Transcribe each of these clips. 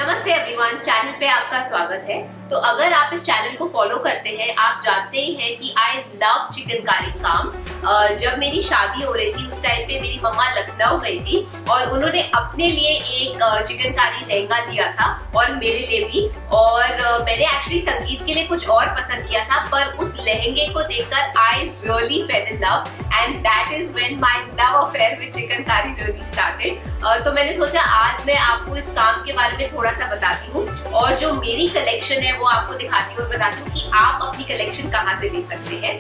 नमस्ते everyone, channel पे आपका स्वागत है। तो अगर आप इस चैनल को फॉलो करते हैं, आप जानते ही हैं कि आई लव चिकनकारी काम। जब मेरी शादी हो रही थी उस टाइम पे मेरी मम्मा लखनऊ गई थी और उन्होंने अपने लिए एक चिकनकारी लहंगा लिया था और मेरे लिए भी। और मैंने एक्चुअली संगीत के लिए कुछ और पसंद किया था, पर उस लहंगे को देखकर I really fail in love and that is when my love affair with chikankari really started. तो मैंने सोचा आज मैं आपको इस काम के बारे में थोड़ा सा बताती हूँ और जो मेरी कलेक्शन है वो आपको दिखाती हूँ और बताती हूँ कि आप अपनी कलेक्शन कहाँ से ले सकते हैं।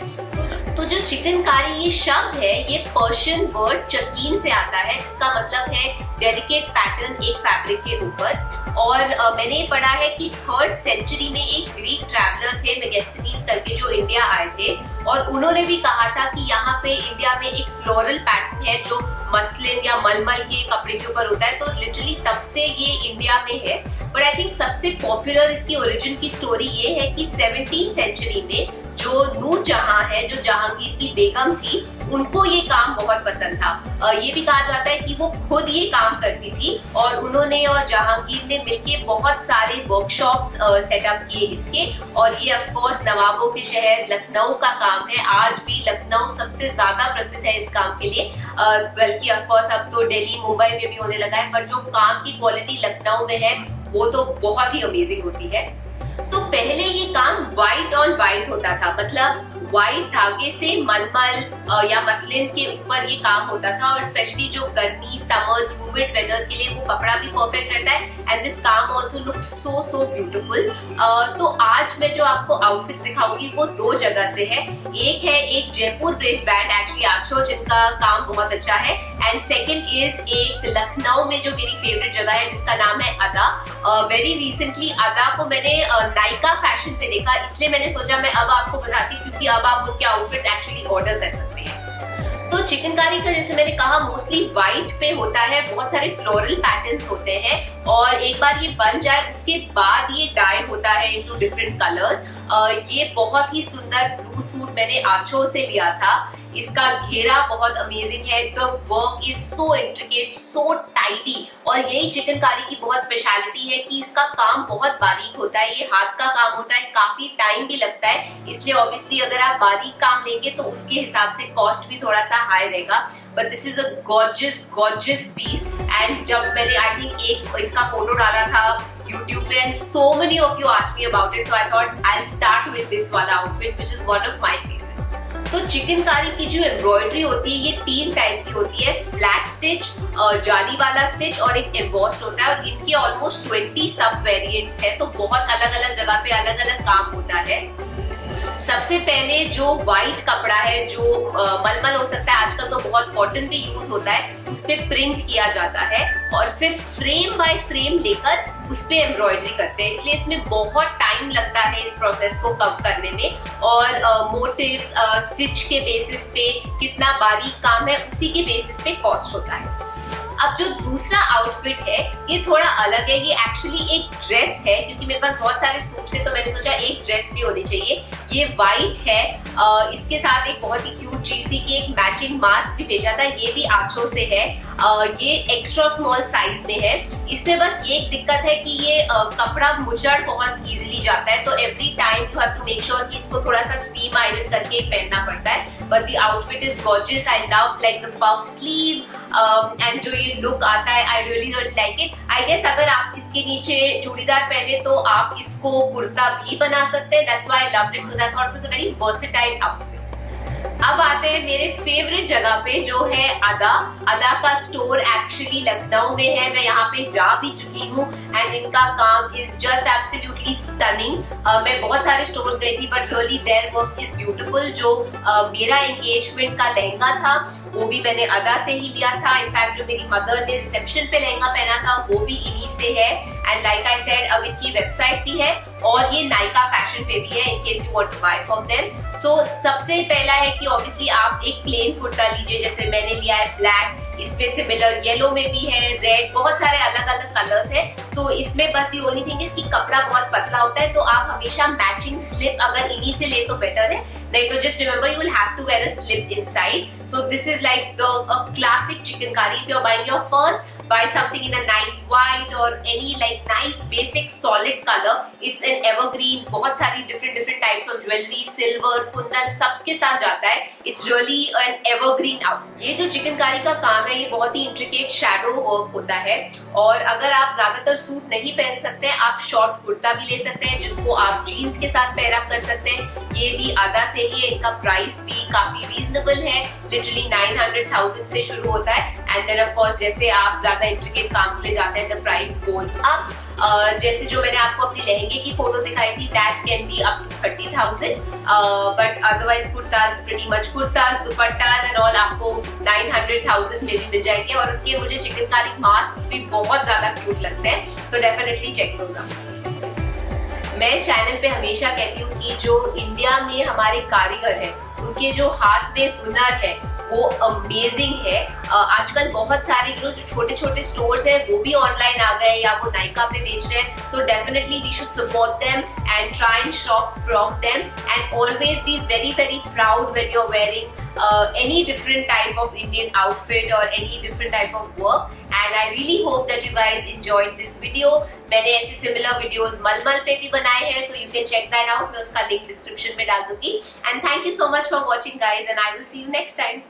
तो जो चिकनकारी ये शब्द है ये पर्शियन वर्ड चकीन से आता है, जिसका मतलब है डेलिकेट पैटर्न एक फैब्रिक के ऊपर। और मैंने ये पढ़ा है कि 3rd सेंचुरी में एक ग्रीक ट्रैवलर थे मेगस्थनीज करके जो इंडिया आए थे और उन्होंने भी कहा था कि यहाँ पे इंडिया में एक फ्लोरल पैटर्न है जो मसलिन या मलमल के कपड़े के ऊपर होता है। तो लिटरली तब से ये इंडिया में है। बट आई थिंक सबसे पॉपुलर इसकी ओरिजिन की स्टोरी ये है कि 17th सेंचुरी में जो नूरजहां है, जो जहांगीर की बेगम थी, उनको ये काम बहुत पसंद था। ये भी कहा जाता है कि वो खुद ये काम करती थी और उन्होंने और जहांगीर ने मिलके बहुत सारे वर्कशॉप्स सेटअप किए इसके। और ये ऑफ कोर्स नवाबों के शहर लखनऊ का काम है। आज भी लखनऊ सबसे ज्यादा प्रसिद्ध है इस काम के लिए, बल्कि ऑफ कोर्स अब तो दिल्ली मुंबई में भी होने लगा है। पर जो काम की क्वालिटी लखनऊ में है वो तो बहुत ही अमेजिंग होती है। तो पहले ये काम व्हाइट ऑन व्हाइट होता था, मतलब व्हाइट धागे से मलमल या मसलिन के ऊपर ये काम होता था। और स्पेशली जो गर्मी, समर, ह्यूमिड वेदर के लिए वो कपड़ा भी परफेक्ट रहता है एंड दिस काम आल्सो लुक सो ब्यूटीफुल। तो आज मैं जो आपको आउटफिट दिखाऊंगी वो 2 जगह से है। एक जयपुर ब्रेस बैंड एक्चुअली आक्षो, जिनका काम बहुत अच्छा है, एंड सेकंड इज एक लखनऊ में जो मेरी फेवरेट जगह है जिसका नाम है अदा। वेरी रिसेंटली अदा को मैंने नायका फैशन पे देखा, इसलिए मैंने सोचा मैं अब आपको बताती हूँ क्योंकि अब आप उनके आउटफिट्स एक्चुअली ऑर्डर कर सकते हैं। तो चिकनकारी का जैसे मैंने कहा मोस्टली व्हाइट पे होता है, बहुत सारे फ्लोरल पैटर्न्स होते हैं और एक बार ये बन जाए उसके बाद ये डाई होता है इनटू डिफरेंट कलर्स। ये बहुत ही सुंदर ब्लू सूट मैंने आंचो से लिया था। इसका घेरा बहुत अमेजिंग है। The work is so intricate, so tidy. और यही चिकनकारी की बहुत स्पेशलिटी है कि इसका काम बहुत बारीक होता है। ये हाथ का काम होता है, काफी टाइम भी लगता है, इसलिए ऑब्वियसली अगर आप बारीक काम लेंगे तो उसके हिसाब से कॉस्ट भी थोड़ा सा हाई रहेगा। But this is a gorgeous piece. And जब मैंने आई थिंक एक इसका फोटो डाला था YouTube पे and so many of you asked me about it, so I thought I'll start with this one outfit which is one of my favorites. तो चिकनकारी की जो एम्ब्रॉयडरी होती है ये 3 टाइप की होती है, फ्लैट स्टिच, जाली वाला स्टिच और एक एम्बॉस्ड होता है। और इनके ऑलमोस्ट 20 सब वेरिएंट्स है, तो बहुत अलग अलग जगह पे अलग अलग काम होता है। सबसे पहले जो व्हाइट कपड़ा है, जो मलमल हो सकता है, आजकल तो बहुत कॉटन पे यूज होता है, उस पे प्रिंट किया जाता है और फिर फ्रेम बाय फ्रेम लेकर उस पे एम्ब्रॉयडरी करते हैं। इसलिए इसमें बहुत टाइम लगता है इस प्रोसेस को कम करने में। और मोटिव्स, स्टिच के बेसिस पे कितना बारीक काम है उसी के बेसिस पे कॉस्ट होता है। अब जो दूसरा आउटफिट है ये थोड़ा अलग है। ये एक्चुअली एक ड्रेस है, क्योंकि मेरे पास बहुत सारे सूट्स हैं तो मैंने सोचा एक ड्रेस भी होनी चाहिए। ये व्हाइट है, इसके साथ एक बहुत ही क्यूट जीसी की एक मैचिंग मास्क भी भेजा था, ये भी आंचो से है। ये एक्स्ट्रा स्मॉल साइज में है। इसमें बस एक दिक्कत है कि ये कपड़ा मुचड़ बहुत इजीली जाता है, तो every time you have to make sure कि इसको थोड़ा सा स्टीम आयरन करके पहनना पड़ता है। But the outfit is gorgeous. I love like the puff sleeve and जो ये लुक आता है, I really like it. I guess अगर आप इसके नीचे चूड़ीदार पहने तो आप इसको कुर्ता भी बना सकते हैं। That's why I loved it because I thought it was a very versatile outfit. अब आते हैं मेरे फेवरेट जगह पे जो है अदा। अदा का स्टोर एक्चुअली लखनऊ में है, मैं यहाँ पे जा भी चुकी हूँ एंड इनका काम इज जस्ट एब्सोल्युटली स्टनिंग। मैं बहुत सारे स्टोर्स गई थी but really their work is beautiful. जो मेरा एंगेजमेंट का लहंगा था वो भी मैंने अदा से ही लिया था। इनफैक्ट जो मेरी मदर ने रिसेप्शन पे लहंगा पहना था वो भी इन्हीं से है। एंड लाइक आई सेड अब इनकी वेबसाइट भी है और ये नायका फैशन पे भी है in case you want to buy from them. So सबसे पहला है कि ऑब्वियसली आप एक प्लेन कुर्ता लीजिए, जैसे मैंने लिया है ब्लैक। इसमें सिमिलर येलो में भी है, रेड, बहुत सारे अलग अलग कलर्स है। सो इसमें बस दी ओनली थिंग इसकी कपड़ा बहुत पतला होता है, तो आप हमेशा मैचिंग स्लिप अगर इन्हीं से ले तो बेटर है, नहीं तो just remember you will have to wear a slip inside. So this is like the a classic chicken curry. If you're buying your first buy something in a nice white or any like nice basic solid color. It's an evergreen, बहुत सारी different types of jewelry, silver, Kundan सबके साथ जाता है. It's really an evergreen out. ये जो चिकनकारी का काम है ये बहुत ही intricate shadow work होता है, और अगर आप ज्यादातर सूट नहीं पहन सकते हैं आप शॉर्ट कुर्ता भी ले सकते हैं जिसको आप जीन्स के साथ पेयर अप कर सकते हैं. ये भी आधा से ही है. इनका प्राइस भी काफी रीजनेबल है, लिटरली 900,000 से शुरू होता है. एंड देन ऑफ कोर्स जैसे आप ज्यादा इंट्रिकेट काम के लिए जाते हैं द प्राइस गोज अप. जैसे जो मैंने आपको अपनी लहंगे की फोटो दिखाई थी that can be up to 30,000, but otherwise kurtas pretty much kurtas dupattas and all आपको 900,000 में भी मिल जाएंगे. और उनके मुझे चिकनकारी मास्क भी बहुत ज्यादा क्यूट लगते हैं, सो डेफिनेटली चेक करूंगा. मैं इस चैनल पे हमेशा कहती हूँ कि जो इंडिया में हमारे कारीगर हैं उनके जो हाथ में हुनर है वो अमेजिंग है. आजकल बहुत सारे जो छोटे छोटे स्टोर्स हैं वो भी ऑनलाइन आ गए या वो नायका पे बेच रहे हैं. So definitely we should support them and try and shop from them and always be very very proud when you are wearing any different type of Indian outfit or any different type of work. And I really hope that you guys enjoyed this video. मैंने ऐसे similar videos मलमल पे भी बनाए हैं तो you can check that out. मैं उसका link description में डाल दूंगी. And thank you so much for watching guys and I will see you next time.